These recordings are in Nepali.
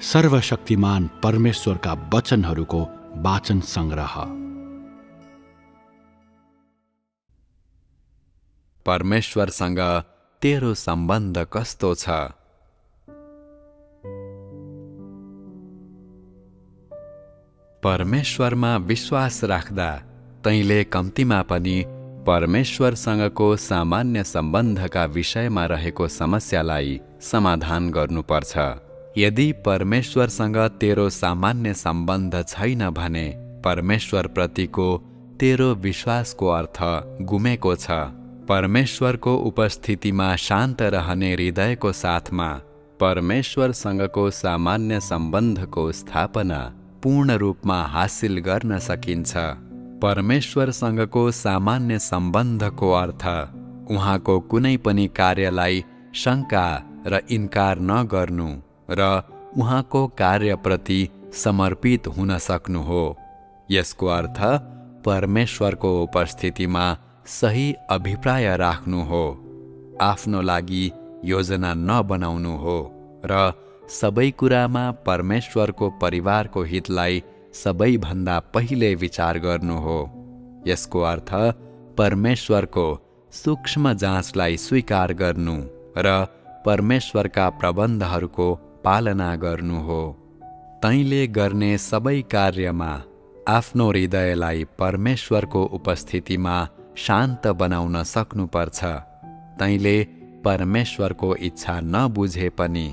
सर्वशक्तिमान परमेश्वरका वचनहरूको वाचन संग्रह। परमेश्वरसँग तेरो सम्बन्ध कस्तो छ? परमेश्वरमा विश्वास राख्दा तैँले कम्तीमा पनि परमेश्वरसँगको सामान्य सम्बन्धका विषयमा रहेको समस्यालाई समाधान गर्नुपर्छ। यदि परमेश्वरसँग तेरो सामान्य सम्बन्ध छैन भने परमेश्वरप्रतिको तेरो विश्वासको अर्थ गुमेको छ। परमेश्वरको उपस्थितिमा शान्त रहने हृदयको साथमा परमेश्वरसँगको सामान्य सम्बन्धको स्थापना पूर्ण रूपमा हासिल गर्न सकिन्छ। परमेश्वरसँगको सामान्य सम्बन्धको अर्थ उहाँको कुनै पनि कार्यलाई शङ्का र इन्कार नगर्नु र उहाँको कार्यप्रति समर्पित हुन सक्नु हो। यसको अर्थ परमेश्वरको उपस्थितिमा सही अभिप्राय राख्नु हो, आफ्नो लागि योजना नबनाउनु हो र सबै कुरामा परमेश्वरको परिवारको हितलाई सबैभन्दा पहिले विचार गर्नु हो। यसको अर्थ परमेश्वरको सूक्ष्म जाँचलाई स्वीकार गर्नु र परमेश्वरका प्रबन्धहरूको पालना गर्नु हो। तैँले गर्ने सबै कार्यमा आफ्नो हृदयलाई परमेश्वरको उपस्थितिमा शान्त बनाउन सक्नुपर्छ। तैँले परमेश्वरको इच्छा नबुझे पनि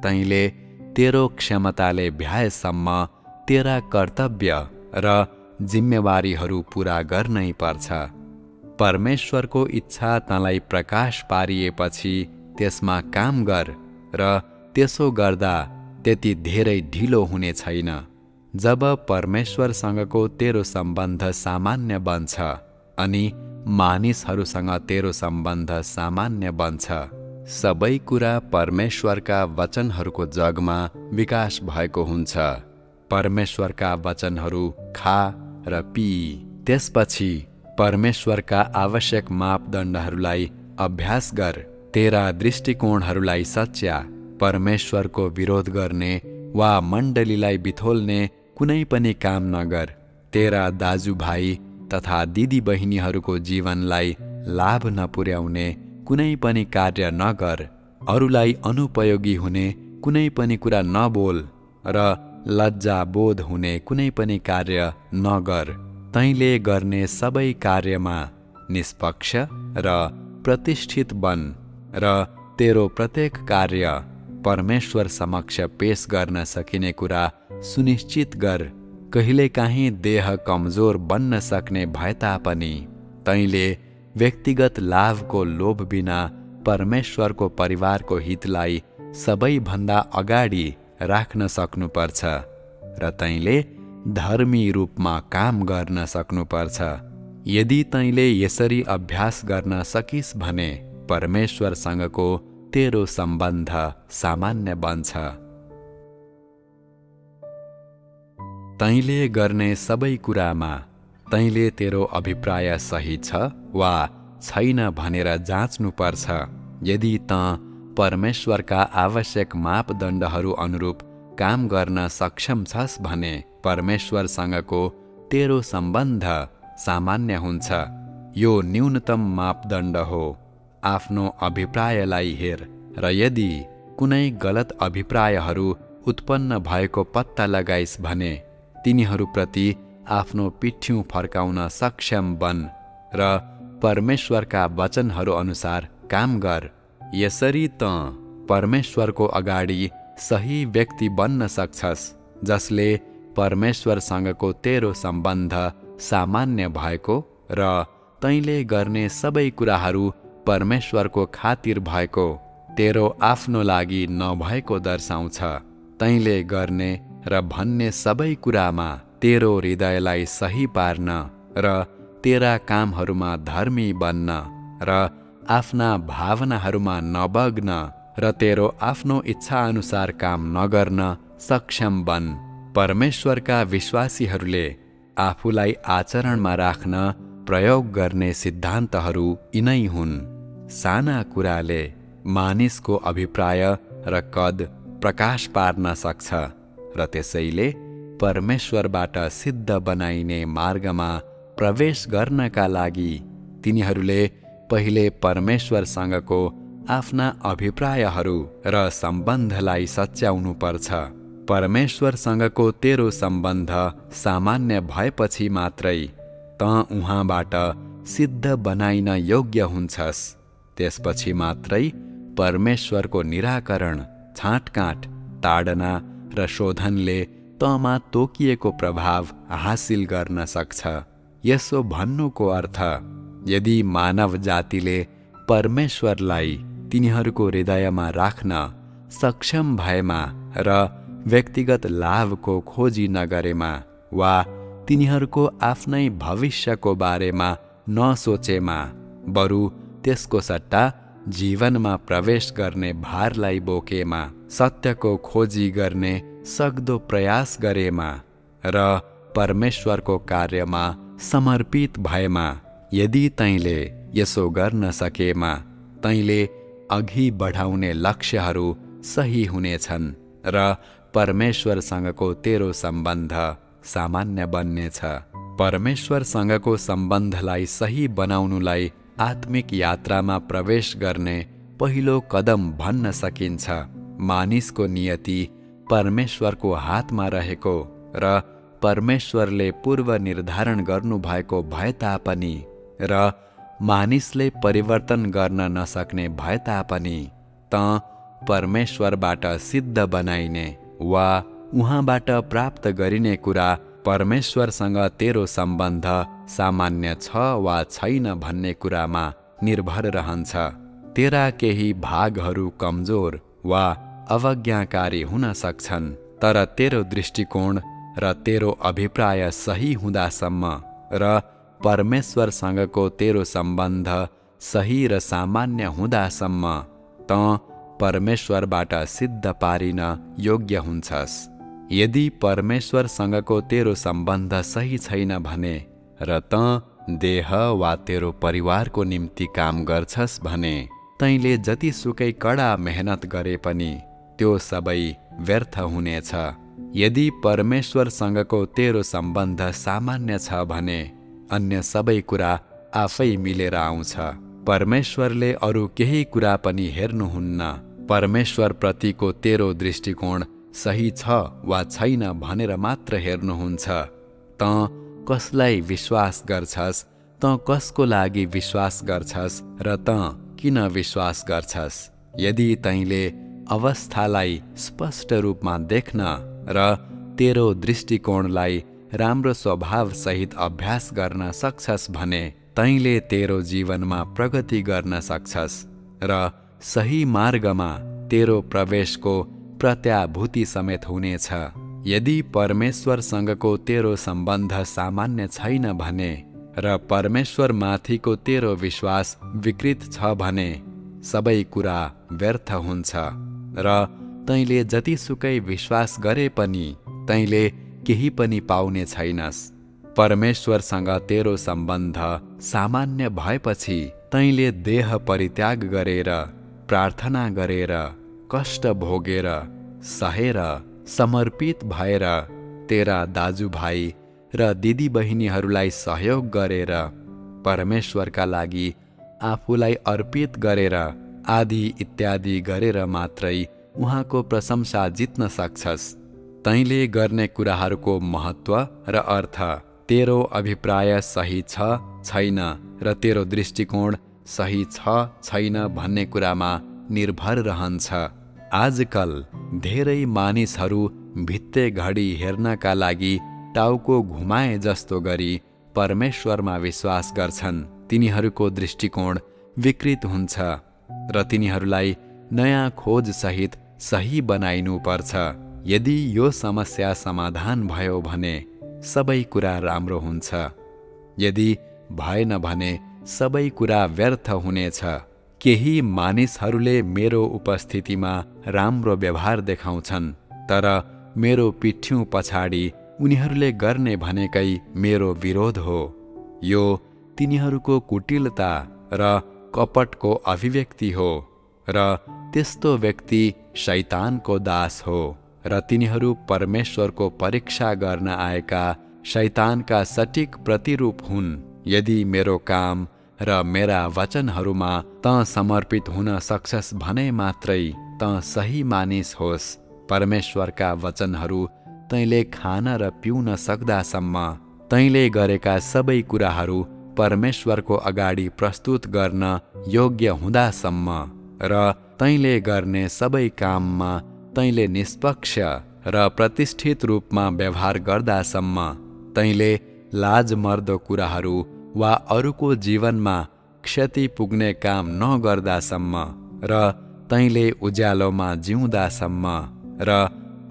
तैँले तेरो क्षमताले भ्याएसम्म तेरा कर्तव्य र जिम्मेवारीहरू पूरा गर्नै पर्छ। परमेश्वरको इच्छा तँलाई प्रकाश पारिएपछि त्यसमा काम गर र त्यसो गर्दा त्यति धेरै ढिलो हुने छैन। जब परमेश्वरसँगको तेरो सम्बन्ध सामान्य बन्छ अनि मानिसहरूसँग तेरो सम्बन्ध सामान्य बन्छ, सबै कुरा परमेश्वरका वचनहरूको जगमा विकास भएको हुन्छ। परमेश्वरका वचनहरू खा र पी। त्यसपछि परमेश्वरका आवश्यक मापदण्डहरूलाई अभ्यास गर। तेरा दृष्टिकोणहरूलाई सच्या। परमेश्वरको विरोध गर्ने वा मण्डलीलाई बिथोल्ने कुनै पनि काम नगर। तेरा दाजुभाइ तथा दिदीबहिनीहरूको जीवनलाई लाभ नपुर्याउने कुनै पनि कार्य नगर। अरूलाई अनुपयोगी हुने कुनै पनि कुरा नबोल र लज्जा बोध हुने कुनै पनि कार्य नगर। तैँले गर्ने सबै कार्यमा निष्पक्ष र प्रतिष्ठित बन र तेरो प्रत्येक कार्य परमेश्वर समक्ष पेश गर्न सकिने कुरा सुनिश्चित गर। कहिलेकाहीँ देह कमजोर बन्न सक्ने भए तापनि तैँले व्यक्तिगत लाभको लोभ बिना परमेश्वरको परिवारको हितलाई सबैभन्दा अगाडि राख्न सक्नुपर्छ र तैँले धर्मी रूपमा काम गर्न सक्नुपर्छ। यदि तैँले यसरी अभ्यास गर्न सकिस् भने परमेश्वरसँगको तेरो सम्बन्ध सामान्य बन्छ। तैँले गर्ने सबै कुरामा तैँले तेरो अभिप्राय सही छ वा छैन भनेर जाँच्नुपर्छ। यदि तँ परमेश्वरका आवश्यक मापदण्डहरू अनुरूप काम गर्न सक्षम छस् भने परमेश्वरसँगको तेरो सम्बन्ध सामान्य हुन्छ। यो न्यूनतम मापदण्ड हो। आफ्नो अभिप्रायलाई हेर र यदि कुनै गलत अभिप्रायहरू उत्पन्न भएको पत्ता लगाइस् भने तिनीहरूप्रति आफ्नो पिठ्यौँ फर्काउन सक्षम बन र परमेश्वरका वचनहरू अनुसार काम गर। यसरी तँ परमेश्वरको अगाडि सही व्यक्ति बन्न सक्छस् जसले परमेश्वरसँगको तेरो सम्बन्ध सामान्य भएको र तैँले गर्ने सबै कुराहरू परमेश्वरको खातिर भएको, तेरो आफ्नो लागि नभएको दर्शाउँछ। तैँले गर्ने र भन्ने सबै कुरामा तेरो हृदयलाई सही पार्न र तेरा कामहरूमा धर्मी बन्न र आफ्ना भावनाहरूमा नबग्न र तेरो आफ्नो इच्छाअनुसार काम नगर्न सक्षम बन। परमेश्वरका विश्वासीहरूले आफूलाई आचरणमा राख्न प्रयोग गर्ने सिद्धान्तहरू यिनै हुन्। साना कुराले मानिसको अभिप्राय र कद प्रकाश पार्न सक्छ। र त्यसैले परमेश्वरबाट सिद्ध बनाइने मार्गमा प्रवेश गर्नका लागि तिनीहरूले पहिले परमेश्वरसँगको आफ्ना अभिप्रायहरू र सम्बन्धलाई सच्याउनु पर्छ। परमेश्वरसँगको तेरो सम्बन्ध सामान्य भएपछि मात्रै त उहाँबाट सिद्ध बनाइन योग्य हुन्छस्। त्यसपछि मात्रै परमेश्वरको निराकरण, छाँटकाँट, ताडना र शोधनले तँमा तोकिएको प्रभाव हासिल गर्न सक्छ। यसो भन्नुको अर्थ यदि मानव जातिले परमेश्वरलाई तिनीहरूको हृदयमा राख्न सक्षम भएमा र व्यक्तिगत लाभको खोजी नगरेमा वा तिनीहरूको आफ्नै भविष्यको बारेमा नसोचेमा, बरु त्यसको सट्टा जीवनमा प्रवेश गर्ने भारलाई बोकेमा, सत्यको खोजी गर्ने सक्दो प्रयास गरेमा र परमेश्वरको कार्यमा समर्पित भएमा, यदि तैँले यसो गर्न सकेमा तैँले अघि बढाउने लक्ष्यहरू सही हुनेछन् र परमेश्वरसँगको तेरो सम्बन्ध सामान्य बन्नेछ। परमेश्वरसँगको सम्बन्धलाई सही बनाउनुलाई आत्मिक यात्रामा प्रवेश गर्ने पहिलो कदम भन्न सकिन्छ। मानिसको नियति परमेश्वरको हातमा रहेको र परमेश्वरले पूर्व निर्धारण गर्नुभएको भए तापनि र मानिसले परिवर्तन गर्न नसक्ने भए तापनि त परमेश्वरबाट सिद्ध बनाइने वा उहाँबाट प्राप्त गरिने कुरा परमेश्वरसँग तेरो सम्बन्ध सामान्य छ वा छैन भन्ने कुरामा निर्भर रहन्छ। तेरा केही भागहरू कमजोर वा अवज्ञाकारी हुन सक्छन्, तर तेरो दृष्टिकोण र तेरो अभिप्राय सही हुँदासम्म र परमेश्वरसँगको तेरो सम्बन्ध सही र सामान्य हुँदासम्म त परमेश्वरबाट सिद्ध पारिन योग्य हुन्छस्। यदि परमेश्वरसँगको तेरो सम्बन्ध सही छैन भने र त देह वा तेरो परिवारको निम्ति काम गर्छस् भने तैँले जतिसुकै कडा मेहनत गरे पनि त्यो सबै व्यर्थ हुनेछ। यदि परमेश्वरसँगको तेरो सम्बन्ध सामान्य छ भने अन्य सबै कुरा आफै मिलेर आउँछ। परमेश्वरले अरू केही कुरा पनि हेर्नुहुन्न। परमेश्वरप्रतिको तेरो दृष्टिकोण सही छ वा छैन भनेर मात्र हेर्नुहुन्छ। त कसलाई विश्वास गर्छस्, त कसको लागि विश्वास गर्छस् र त किन विश्वास गर्छस्। यदि तैँले अवस्थालाई स्पष्ट रूपमा देख्न र तेरो दृष्टिकोणलाई राम्रो स्वभावसहित अभ्यास गर्न सक्छस् भने तैँले तेरो जीवनमा प्रगति गर्न सक्छस् र सही मार्गमा तेरो प्रवेशको प्रत्याभूति समेत हुनेछ। यदि परमेश्वरसँगको तेरो सम्बन्ध सामान्य छैन भने र परमेश्वरमाथिको तेरो विश्वास विकृत छ भने सबै कुरा व्यर्थ हुन्छ र तैँले जतिसुकै विश्वास गरे पनि तैँले केही पनि पाउने छैनस्। परमेश्वरसँग तेरो सम्बन्ध सामान्य भएपछि तैँले देह परित्याग गरेर, प्रार्थना गरेर, कष्ट भोगेर, सहेर, समर्पित भएर तेरा दाजुभाइ र दिदीबहिनीहरूलाई सहयोग गरेर, परमेश्वरका लागि आफूलाई अर्पित गरेर आदि इत्यादि गरेर मात्रै उहाँको प्रशंसा जित्न सक्छस्। तैँले गर्ने कुराहरूको महत्त्व र अर्थ, तेरो अभिप्राय सही छ छैन र तेरो दृष्टिकोण सही छ छैन भन्ने कुरामा निर्भर रहन्छ। आजकल धेरै मानिसहरू भित्ते घडी हेर्नका लागि टाउको घुमाए जस्तो गरी परमेश्वरमा विश्वास गर्छन्। तिनीहरूको दृष्टिकोण विकृत हुन्छ र तिनीहरूलाई नयाँ खोजसहित सही बनाइनु पर्छ। यदि यो समस्या समाधान भयो भने सबै कुरा राम्रो हुन्छ। यदि भएन भने सबै कुरा व्यर्थ हुनेछ। केही मानिसहरूले मेरो उपस्थितिमा राम्रो व्यवहार देखाउँछन्, तर मेरो पिठ्यौँ पछाडि उनीहरूले गर्ने भनेकै मेरो विरोध हो। यो तिनीहरूको कुटिलता र कपटको अभिव्यक्ति हो र त्यस्तो व्यक्ति शैतानको दास हो र तिनीहरू परमेश्वरको परीक्षा गर्न आएका शैतानका सटीक प्रतिरूप हुन्। यदि मेरो काम र मेरा वचनहरूमा त समर्पित हुन सक्छस् भने मात्रै त सही मानिस होस्। परमेश्वरका वचनहरू तैँले खान र पिउन सक्दासम्म, तैँले गरेका सबै कुराहरू परमेश्वरको अगाडि प्रस्तुत गर्न योग्य हुँदासम्म र तैँले गर्ने सबै काममा तैँले निष्पक्ष र प्रतिष्ठित रूपमा व्यवहार गर्दासम्म, तैँले लाजमर्दो कुराहरू वा अरूको जीवनमा क्षति पुग्ने काम नगर्दासम्म र तैँले उज्यालोमा जिउँदासम्म र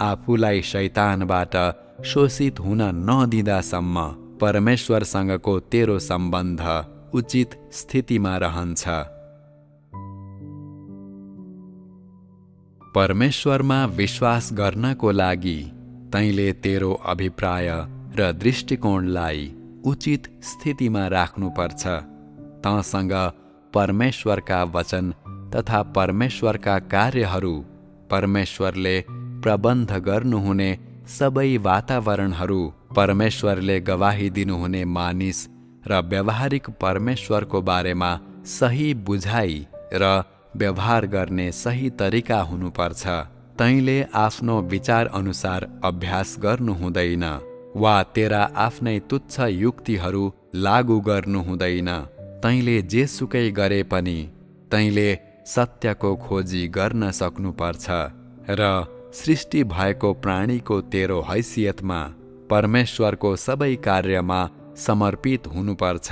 आफूलाई शैतानबाट शोषित हुन नदिँदासम्म परमेश्वरसँगको तेरो सम्बन्ध उचित स्थितिमा रहन्छ। परमेश्वरमा विश्वास गर्नको लागि तैँले तेरो अभिप्राय र दृष्टिकोणलाई उचित स्थितिमा राख्नुपर्छ। तँसँग परमेश्वरका वचन तथा परमेश्वरका कार्यहरू, परमेश्वरले प्रबन्ध गर्नुहुने सबै वातावरणहरू, परमेश्वरले गवाही दिनुहुने मानिस र व्यावहारिक परमेश्वरको बारेमा सही बुझाइ र व्यवहार गर्ने सही तरिका हुनुपर्छ। तैँले आफ्नो विचार अनुसार अभ्यास गर्नु हुँदैन वा तेरा आफ्नै तुच्छ युक्तिहरू लागू गर्नु हुँदैन। तैँले जेसुकै गरे पनि तैँले सत्यको खोजी गर्न सक्नुपर्छ र सृष्टि भएको प्राणीको तेरो हैसियतमा परमेश्वरको सबै कार्यमा समर्पित हुनुपर्छ।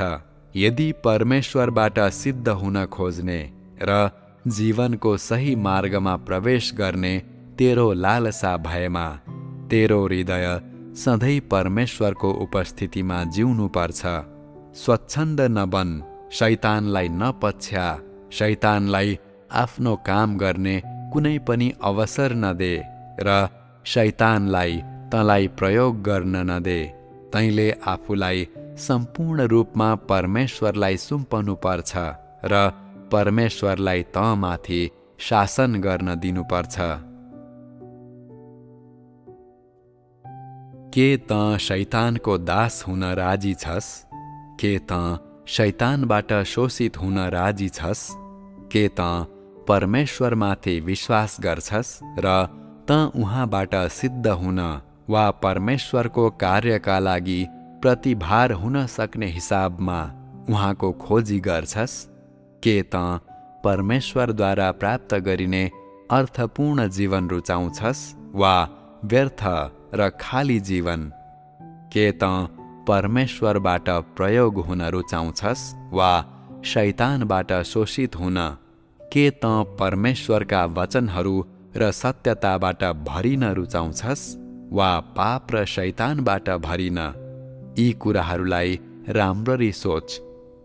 यदि परमेश्वरबाट सिद्ध हुन खोज्ने र जीवनको सही मार्गमा प्रवेश गर्ने तेरो लालसा भएमा, तेरो हृदय सधैँ परमेश्वरको उपस्थितिमा जिउनुपर्छ। स्वच्छन्द नबन, शैतानलाई नपछ्या, शैतानलाई आफ्नो काम गर्ने कुनै पनि अवसर नदे र शैतानलाई तँलाई प्रयोग गर्न नदे। तैँले आफूलाई सम्पूर्ण रूपमा परमेश्वरलाई सुम्पनुपर्छ र परमेश्वरलाई तँमाथि शासन गर्न दिनुपर्छ। के तँ शैतानको दास हुन राजी छस्? के तँ शैतानबाट शोषित हुन राजी छस्? के तँ परमेश्वरमाथि विश्वास गर्छस् र तँ उहाँबाट सिद्ध हुन वा परमेश्वरको कार्यका लागि प्रतिभार हुन सक्ने हिसाबमा उहाँको खोजी गर्छस्? के तँ परमेश्वरद्वारा प्राप्त गरिने अर्थपूर्ण जीवन रुचाउँछस् वा व्यर्थ र खाली जीवन? के तँ परमेश्वरबाट प्रयोग हुन रुचाउँछस् वा शैतानबाट शोषित हुन? के तँ परमेश्वरका वचनहरू र सत्यताबाट भरिन रुचाउँछस् वा पाप र शैतानबाट भरिन? यी कुराहरूलाई राम्ररी सोच।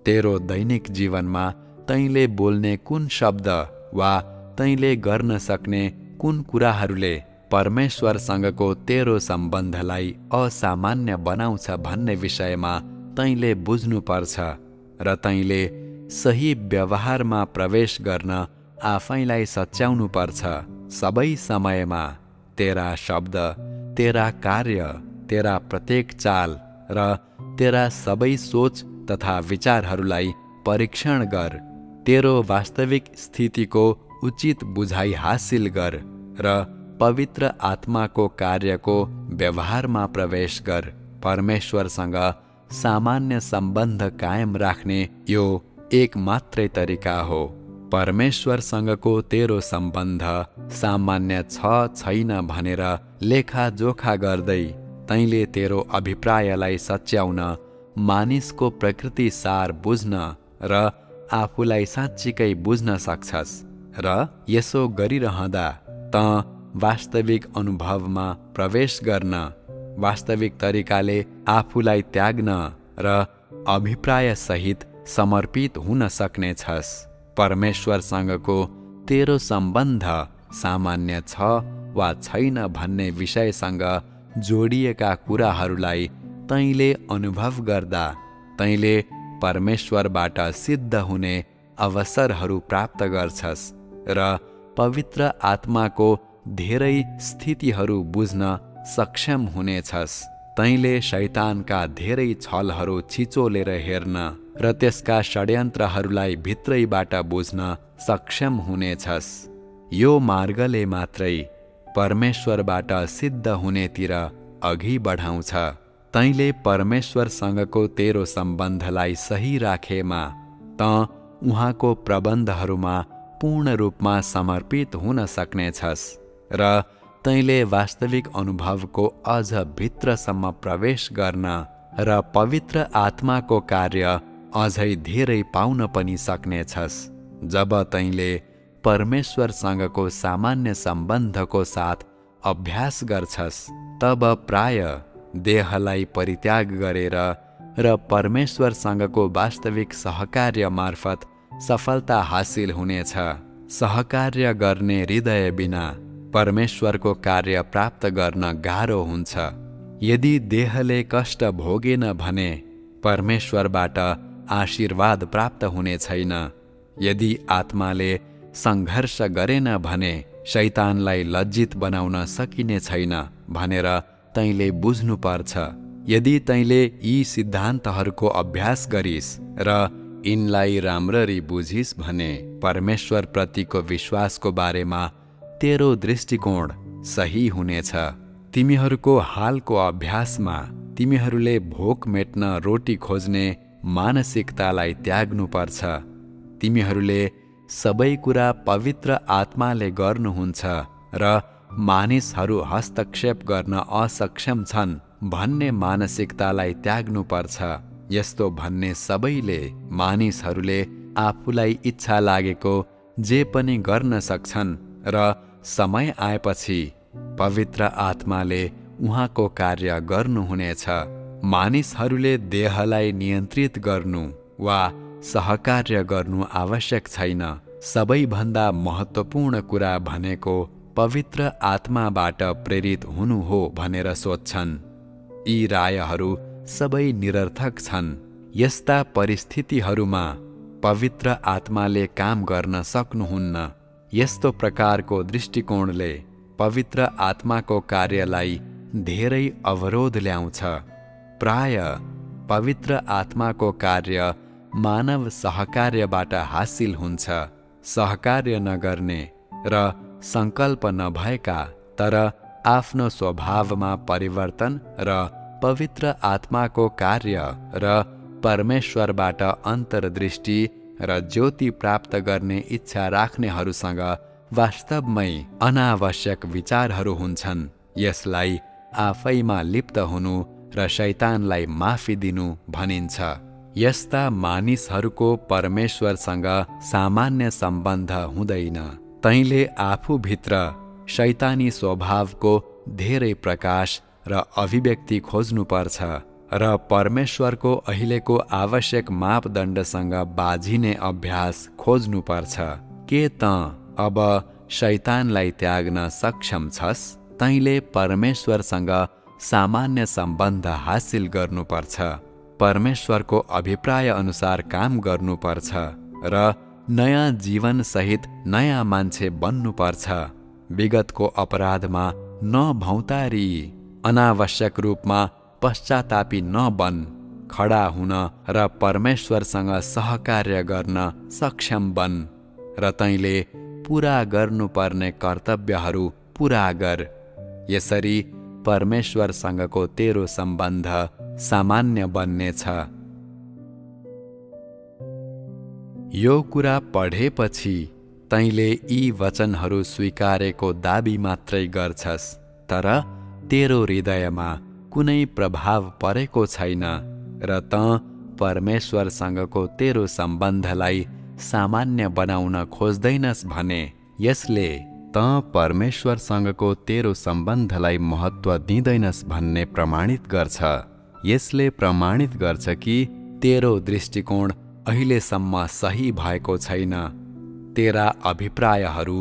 तेरो दैनिक जीवनमा तैँले बोल्ने कुन शब्द वा तैँले गर्न सक्ने कुन कुराहरूले परमेश्वरसँगको तेरो सम्बन्धलाई असामान्य बनाउँछ भन्ने विषयमा तैँले बुझ्नुपर्छ र तैँले सही व्यवहारमा प्रवेश गर्न आफैलाई सच्याउनुपर्छ। सबै समयमा तेरा शब्द, तेरा कार्य, तेरा प्रत्येक चाल र तेरा सबै सोच तथा विचारहरूलाई परीक्षण गर। तेरो वास्तविक स्थितिको उचित बुझाइ हासिल गर र पवित्र आत्माको कार्यको व्यवहारमा प्रवेश गर। परमेश्वरसँग सामान्य सम्बन्ध कायम राख्ने यो एक मात्रै तरिका हो। परमेश्वरसँगको तेरो सम्बन्ध सामान्य छैन भनेर लेखाजोखा गर्दै तैँले तेरो अभिप्रायलाई सच्याउन, मानिसको प्रकृति सार बुझ्न र आफूलाई साँच्चीकै बुझ्न सक्छस् र यसो गरिरहँदा तँ वास्तविक अनुभवमा प्रवेश गर्न, वास्तविक तरिकाले आफूलाई त्याग्न र अभिप्रायसहित समर्पित हुन सक्नेछस्। परमेश्वरसँगको तेरो सम्बन्ध सामान्य छ वा छैन भन्ने विषयसँग जोडिएका कुराहरूलाई तैँले अनुभव गर्दा तैँले परमेश्वरबाट सिद्ध हुने अवसरहरू प्राप्त गर्छस् र पवित्र आत्माको धेरै स्थितिहरू बुझ्न सक्षम हुनेछस्। तैँले शैतानका धेरै छलहरू छिचोलेर हेर्न र त्यसका षड्यन्त्रहरूलाई भित्रैबाट बुझ्न सक्षम हुनेछस्। यो मार्गले मात्रै परमेश्वरबाट सिद्ध हुनेतिर अघि बढाउँछ। तैँले परमेश्वरसँगको तेरो सम्बन्धलाई सही राखेमा त उहाँको प्रबन्धहरूमा पूर्ण रूपमा समर्पित हुन सक्नेछस् र तैँले वास्तविक अनुभवको अझ भित्रसम्म प्रवेश गर्न र पवित्र आत्माको कार्य अझै धेरै पाउन पनि सक्नेछस्। जब तैँले परमेश्वरसँगको सामान्य सम्बन्धको साथ अभ्यास गर्छस्, तब प्राय देहलाई परित्याग गरेर र परमेश्वरसँगको वास्तविक सहकार्य मार्फत सफलता हासिल हुनेछ। सहकार्य गर्ने हृदय बिना परमेश्वरको कार्य प्राप्त गर्न गाह्रो हुन्छ। यदि देहले कष्ट भोगेन भने परमेश्वरबाट आशीर्वाद प्राप्त हुने छैन। यदि आत्माले सङ्घर्ष गरेन भने शैतानलाई लज्जित बनाउन सकिने छैन भनेर तैँले बुझ्नुपर्छ। यदि तैँले यी सिद्धान्तहरूको अभ्यास गरिस् र यिनलाई राम्ररी बुझिस् भने परमेश्वरप्रतिको विश्वासको बारेमा तेरो दृष्टिकोण सही हुनेछ। तिमीहरूको हालको अभ्यासमा तिमीहरूले भोक मेट्न रोटी खोज्ने मानसिकतालाई त्याग्नुपर्छ। तिमीहरूले सबै कुरा पवित्र आत्माले गर्नुहुन्छ र मानिसहरू हस्तक्षेप गर्न असक्षम छन् भन्ने मानसिकतालाई त्याग्नुपर्छ। यस्तो भन्ने सबैले मानिसहरूले आफूलाई इच्छा लागेको जे पनि गर्न सक्छन् र समय आएपछि पवित्र आत्माले उहाँको कार्य गर्नुहुनेछ। मानिसहरूले देहलाई नियन्त्रित गर्नु वा सहकार्य गर्नु आवश्यक छैन। सबैभन्दा महत्त्वपूर्ण कुरा भनेको पवित्र आत्माबाट प्रेरित हुनु हो भनेर सोच्छन्। यी रायहरू सबै निरर्थक छन्। यस्ता परिस्थितिहरूमा पवित्र आत्माले काम गर्न सक्नुहुन्न। यस्तो प्रकारको दृष्टिकोणले पवित्र आत्माको कार्यलाई धेरै अवरोध ल्याउँछ। प्राय पवित्र आत्माको कार्य मानव सहकार्यबाट हासिल हुन्छ। सहकार्य नगर्ने र सङ्कल्प नभएका तर आफ्नो स्वभावमा परिवर्तन र पवित्र आत्माको कार्य र परमेश्वरबाट अन्तर्दृष्टि र ज्योति प्राप्त गर्ने इच्छा राख्नेहरूसँग वास्तवमै अनावश्यक विचारहरू हुन्छन्। यसलाई आफैमा लिप्त हुनु र शैतानलाई माफी दिनु भनिन्छ। यस्ता मानिसहरूको परमेश्वरसँग सामान्य सम्बन्ध हुँदैन। तैँले आफूभित्र शैतानी स्वभावको धेरै प्रकाश र अभिव्यक्ति खोज्नुपर्छ र परमेश्वरको अहिलेको आवश्यक मापदण्डसँग बाझिने अभ्यास खोज्नुपर्छ। के तँ अब शैतानलाई त्याग्न सक्षम छस्? तैँले परमेश्वरसँग सामान्य सम्बन्ध हासिल गर्नुपर्छ, परमेश्वरको अभिप्राय अनुसार काम गर्नुपर्छ र नयाँ जीवनसहित नयाँ मान्छे बन्नुपर्छ। विगतको अपराधमा नभौतारी, अनावश्यक रूपमा पश्चातापी नबन। खडा हुन र परमेश्वरसँग सहकार्य गर्न सक्षम बन र तैँले पुरा गर्नुपर्ने कर्तव्यहरू पुरा गर। यसरी परमेश्वरसँगको तेरो सम्बन्ध सामान्य बन्नेछ। यो कुरा पढेपछि तैँले यी वचनहरू स्वीकारेको दाबी मात्रै गर्छस्, तर तेरो हृदयमा कुनै प्रभाव परेको छैन र तँ परमेश्वरसँगको तेरो सम्बन्धलाई सामान्य बनाउन खोज्दैनस् भने यसले तँ परमेश्वरसँगको तेरो सम्बन्धलाई महत्त्व दिँदैनस् भन्ने प्रमाणित गर्छ। यसले प्रमाणित गर्छ कि तेरो दृष्टिकोण अहिलेसम्म सही भएको छैन। तेरा अभिप्रायहरू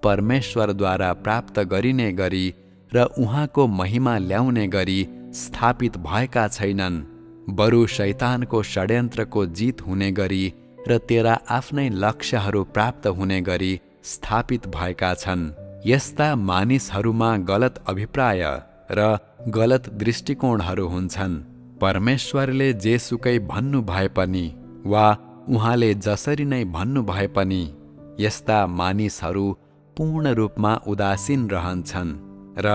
परमेश्वरद्वारा प्राप्त गरिने गरी र उहाँको महिमा ल्याउने गरी स्थापित भएका छैनन्, बरु शैतानको षड्यन्त्रको जित हुने गरी र तेरा आफ्नै लक्ष्यहरू प्राप्त हुने गरी स्थापित भएका छन्। यस्ता मानिसहरूमा गलत अभिप्राय र गलत दृष्टिकोणहरू हुन्छन्। परमेश्वरले जेसुकै भन्नु भए पनि वा उहाँले जसरी नै भन्नु भए पनि यस्ता मानिसहरू पूर्ण रूपमा उदासीन रहन्छन् र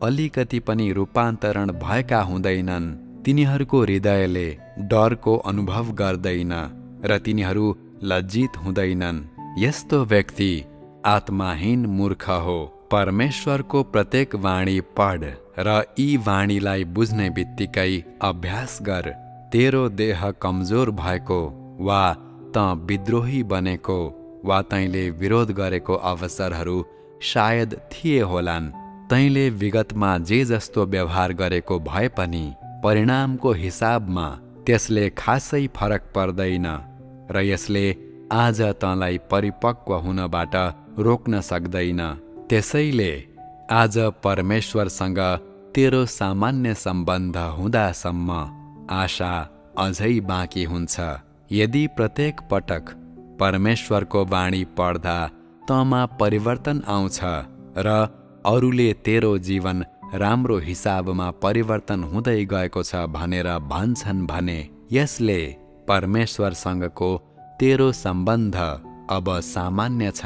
अलिकति पनि रूपान्तरण भएका हुँदैनन्। तिनीहरूको हृदयले डरको अनुभव गर्दैन र तिनीहरू लज्जित हुँदैनन्। यस्तो व्यक्ति आत्माहीन मूर्ख हो। परमेश्वरको प्रत्येक वाणी पढ र यी वाणीलाई बुझ्ने बित्तिकै अभ्यास गर। तेरो देह कमजोर भएको वा त विद्रोही बनेको वा तैँले विरोध गरेको अवसरहरू सायद थिए होलान्। तैँले विगतमा जे जस्तो व्यवहार गरेको भए पनि परिणामको हिसाबमा त्यसले खासै फरक पर्दैन र यसले आज तँलाई परिपक्व हुनबाट रोक्न सक्दैन। त्यसैले आज परमेश्वरसँग तेरो सामान्य सम्बन्ध हुँदासम्म आशा अझै बाँकी हुन्छ। यदि प्रत्येक पटक परमेश्वरको वाणी पढ्दा तँमा परिवर्तन आउँछ र अरूले तेरो जीवन राम्रो हिसाबमा परिवर्तन हुँदै गएको छ भनेर भन्छन् भने यसले परमेश्वरसँगको तेरो सम्बन्ध अब सामान्य छ,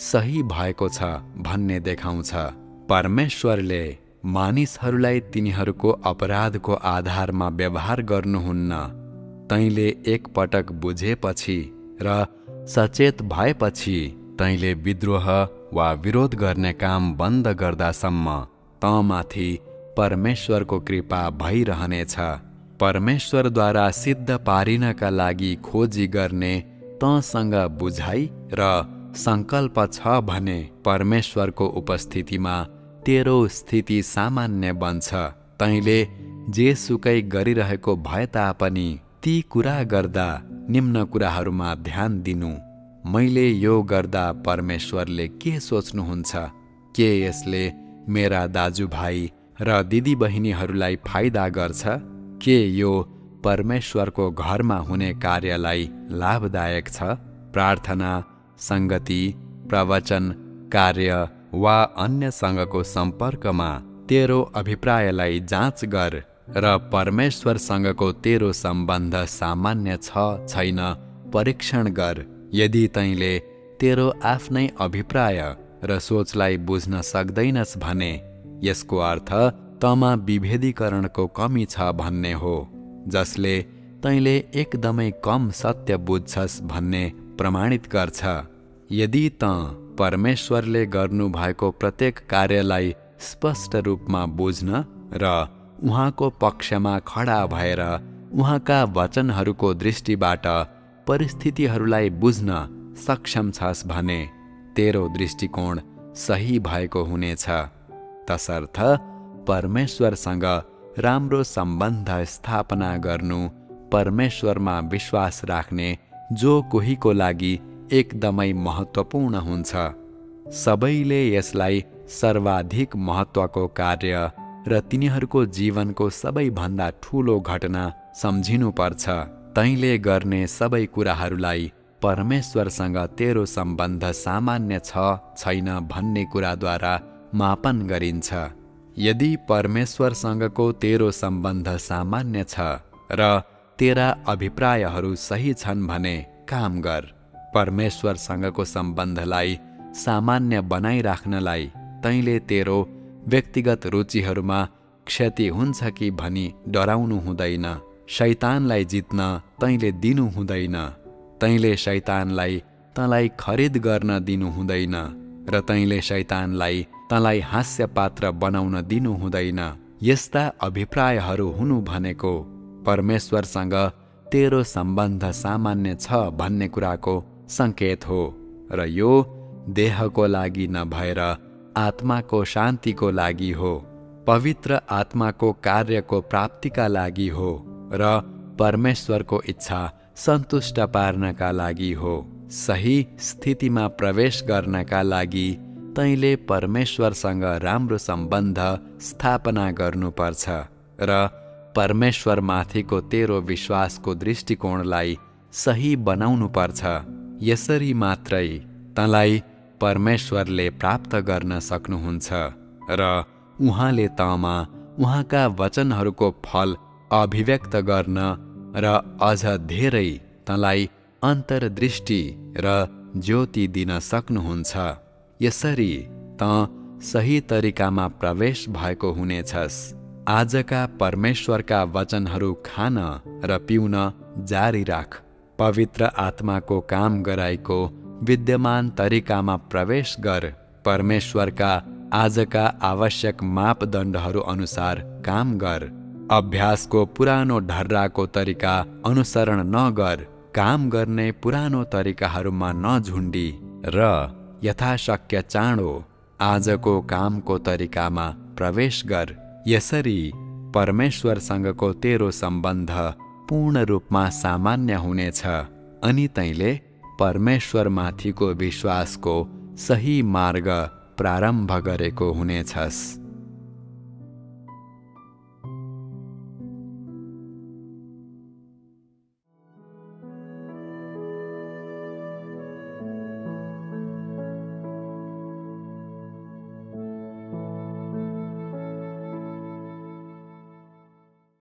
सही भएको छ भन्ने देखाउँछ। परमेश्वरले मानिसहरूलाई तिनीहरूको अपराधको आधारमा व्यवहार गर्नुहुन्न। तैँले एकपटक बुझेपछि र सचेत भएपछि तैँले विद्रोह वा विरोध गर्ने काम बन्द गर्दासम्म तँमाथि परमेश्वरको कृपा भइरहनेछ। परमेश्वरद्वारा सिद्ध पारिनका लागि खोजी गर्ने तँसँग बुझाइ र सङ्कल्प छ भने परमेश्वरको उपस्थितिमा तेरो स्थिति सामान्य बन्छ। तैँले जेसुकै गरिरहेको भए तापनि ती कुरा गर्दा निम्न कुराहरूमा ध्यान दिनु। मैले यो गर्दा परमेश्वरले के सोच्नुहुन्छ? के यसले मेरा दाजुभाइ र दिदीबहिनीहरूलाई फाइदा गर्छ? के यो परमेश्वरको घरमा हुने कार्यलाई लाभदायक छ? प्रार्थना, सङ्गति, प्रवचन, कार्य वा अन्यसँगको सम्पर्कमा तेरो अभिप्रायलाई जाँच गर र परमेश्वरसँगको तेरो सम्बन्ध सामान्य छ छैन परीक्षण गर। यदि तैँले तेरो आफ्नै अभिप्राय र सोचलाई बुझ्न सक्दैनस् भने यसको अर्थ तँमा विभेदीकरणको कमी छ भन्ने हो, जसले तैँले एकदमै कम सत्य बुझ्छस् भन्ने प्रमाणित गर्छ। यदि तँ परमेश्वरले गर्नुभएको प्रत्येक कार्यलाई स्पष्ट रूपमा बुझ्न र उहाँको पक्षमा खडा भएर उहाँका वचनहरूको दृष्टिबाट परिस्थितिहरूलाई बुझ्न सक्षम छस् भने तेरो दृष्टिकोण सही भएको हुनेछ। तसर्थ परमेश्वरसँग राम्रो सम्बन्ध स्थापना गर्नु परमेश्वरमा विश्वास राख्ने जो कोहीको लागि एकदमै महत्त्वपूर्ण हुन्छ। सबैले यसलाई सर्वाधिक महत्त्वको कार्य र तिनीहरूको जीवनको सबैभन्दा ठूलो घटना सम्झिनुपर्छ। तैँले गर्ने सबै कुराहरूलाई परमेश्वरसँग तेरो सम्बन्ध सामान्य छ छैन भन्ने कुराद्वारा मापन गरिन्छ। यदि परमेश्वरसँगको तेरो सम्बन्ध सामान्य छ र तेरा अभिप्रायहरू सही छन् भने काम गर। परमेश्वरसँगको सम्बन्धलाई सामान्य बनाइराख्नलाई तैँले तेरो व्यक्तिगत रुचिहरूमा क्षति हुन्छ कि भनी डराउनु हुँदैन। शैतानलाई जित्न तैँले दिनु हुँदैन। तैँले शैतानलाई तँलाई खरिद गर्न दिनु हुँदैन र तैँले शैतानलाई तँलाई हास्य पात्र बनाउन दिनु हुँदैन। यस्ता अभिप्रायहरू हुनु भनेको परमेश्वरसँग तेरो सम्बन्ध सामान्य छ भन्ने कुराको सङ्केत हो र यो देहको लागि नभएर आत्माको शान्तिको लागि हो, पवित्र आत्माको कार्यको प्राप्तिका लागि हो र परमेश्वरको इच्छा सन्तुष्ट पार्नका लागि हो। सही स्थितिमा प्रवेश गर्नका लागि तैँले परमेश्वरसँग राम्रो सम्बन्ध स्थापना गर्नुपर्छ र परमेश्वरमाथिको तेरो विश्वासको दृष्टिकोणलाई सही बनाउनुपर्छ। यसरी मात्रै तँलाई परमेश्वरले प्राप्त गर्न सक्नुहुन्छ र उहाँले तँमा उहाँका वचनहरूको फल अभिव्यक्त गर्न र अझ धेरै तँलाई अन्तर्दृष्टि र ज्योति दिन सक्नुहुन्छ। यसरी तँ सही तरिकामा प्रवेश भएको हुनेछस्। आजका परमेश्वरका वचनहरू खान र पिउन जारी राख। पवित्र आत्माको काम गराएको विद्यमान तरिकामा प्रवेश गर। परमेश्वरका आजका आवश्यक मापदण्डहरू अनुसार काम गर। अभ्यासको पुरानो ढर्राको तरिका अनुसरण नगर। काम गर्ने पुरानो तरिकाहरूमा नझुन्डी र यथाशक्य चाँडो आजको कामको तरिकामा प्रवेश गर। यसरी परमेश्वरसँगको तेरो सम्बन्ध पूर्ण रूपमा सामान्य हुनेछ अनि तैँले परमेश्वरमाथिको विश्वासको सही मार्ग प्रारम्भ गरेको हुनेछस्।